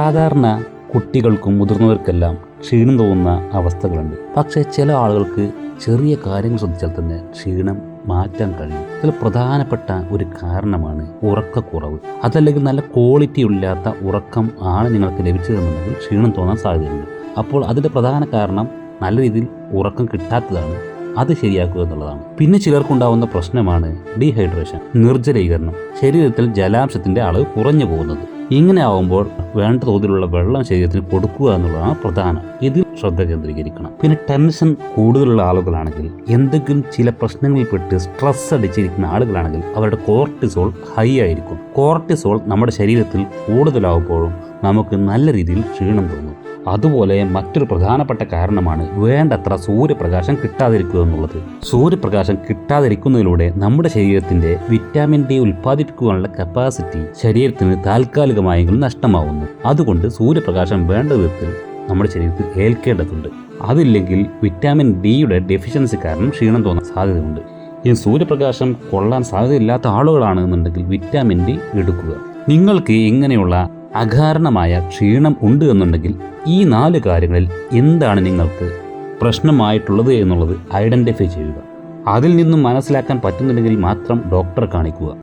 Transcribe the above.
സാധാരണ കുട്ടികൾക്കും മുതിർന്നവർക്കെല്ലാം ക്ഷീണം തോന്നുന്ന അവസ്ഥകളുണ്ട്. പക്ഷേ ചില ആളുകൾക്ക് ചെറിയ കാര്യങ്ങൾ ശ്രദ്ധിച്ചാൽ തന്നെ ക്ഷീണം മാറ്റാൻ കഴിയും. ഇതിൽ പ്രധാനപ്പെട്ട ഒരു കാരണമാണ് ഉറക്കക്കുറവ്. അതല്ലെങ്കിൽ നല്ല ക്വാളിറ്റി ഇല്ലാത്ത ഉറക്കം ആണ് നിങ്ങൾക്ക് ലഭിച്ചതെന്നുണ്ടെങ്കിൽ ക്ഷീണം തോന്നാൻ സാധ്യതയുണ്ട്. അപ്പോൾ അതിൻ്റെ പ്രധാന കാരണം നല്ല രീതിയിൽ ഉറക്കം കിട്ടാത്തതാണ്. അത് ശരിയാക്കുക എന്നുള്ളതാണ്. പിന്നെ ചിലർക്കുണ്ടാവുന്ന പ്രശ്നമാണ് ഡീഹൈഡ്രേഷൻ, നിർജ്ജലീകരണം, ശരീരത്തിൽ ജലാംശത്തിന്റെ അളവ് കുറഞ്ഞു പോകുന്നത്. ഇങ്ങനെ ആവുമ്പോൾ വേണ്ട തോതിലുള്ള വെള്ളം ശരീരത്തിന് കൊടുക്കുക എന്നുള്ളതാണ് പ്രധാനം. ഇതിൽ ശ്രദ്ധ കേന്ദ്രീകരിക്കണം. പിന്നെ ടെൻഷൻ കൂടുതലുള്ള ആളുകളാണെങ്കിൽ, എന്തെങ്കിലും ചില പ്രശ്നങ്ങളിൽപ്പെട്ട് സ്ട്രെസ് അടിച്ചിരിക്കുന്ന ആളുകളാണെങ്കിൽ അവരുടെ കോർട്ടിസോൾ ഹൈ ആയിരിക്കും. കോർട്ടിസോൾ നമ്മുടെ ശരീരത്തിൽ കൂടുതലാവുമ്പോഴും നമുക്ക് നല്ല രീതിയിൽ ക്ഷീണം തോന്നും. അതുപോലെ മറ്റൊരു പ്രധാനപ്പെട്ട കാരണമാണ് വേണ്ടത്ര സൂര്യപ്രകാശം കിട്ടാതിരിക്കുക എന്നുള്ളത്. സൂര്യപ്രകാശം കിട്ടാതിരിക്കുന്നതിലൂടെ നമ്മുടെ ശരീരത്തിന്റെ വിറ്റാമിൻ ഡി ഉൽപ്പാദിപ്പിക്കുവാനുള്ള കപ്പാസിറ്റി ശരീരത്തിന് താൽക്കാലികമായെങ്കിലും നഷ്ടമാവുന്നു. അതുകൊണ്ട് സൂര്യപ്രകാശം വേണ്ട വിധത്തിൽ നമ്മുടെ ശരീരത്തിൽ ഏൽക്കേണ്ടതുണ്ട്. അതില്ലെങ്കിൽ വിറ്റാമിൻ ഡിയുടെ ഡെഫിഷ്യൻസി കാരണം ക്ഷീണം തോന്നാൻ സാധ്യതയുണ്ട്. ഈ സൂര്യപ്രകാശം കൊള്ളാൻ സാധ്യതയില്ലാത്ത ആളുകളാണെന്നുണ്ടെങ്കിൽ വിറ്റാമിൻ ഡി എടുക്കുക. നിങ്ങൾക്ക് ഇങ്ങനെയുള്ള അകാരണമായ ക്ഷീണം ഉണ്ട് എന്നുണ്ടെങ്കിൽ ഈ 4 കാര്യങ്ങളിൽ എന്താണ് നിങ്ങൾക്ക് പ്രശ്നമായിട്ടുള്ളത് എന്നുള്ളത് ഐഡൻറ്റിഫൈ ചെയ്യുക. അതിൽ നിന്നും മനസ്സിലാക്കാൻ പറ്റുന്നുണ്ടെങ്കിൽ മാത്രം ഡോക്ടറെ കാണിക്കുക.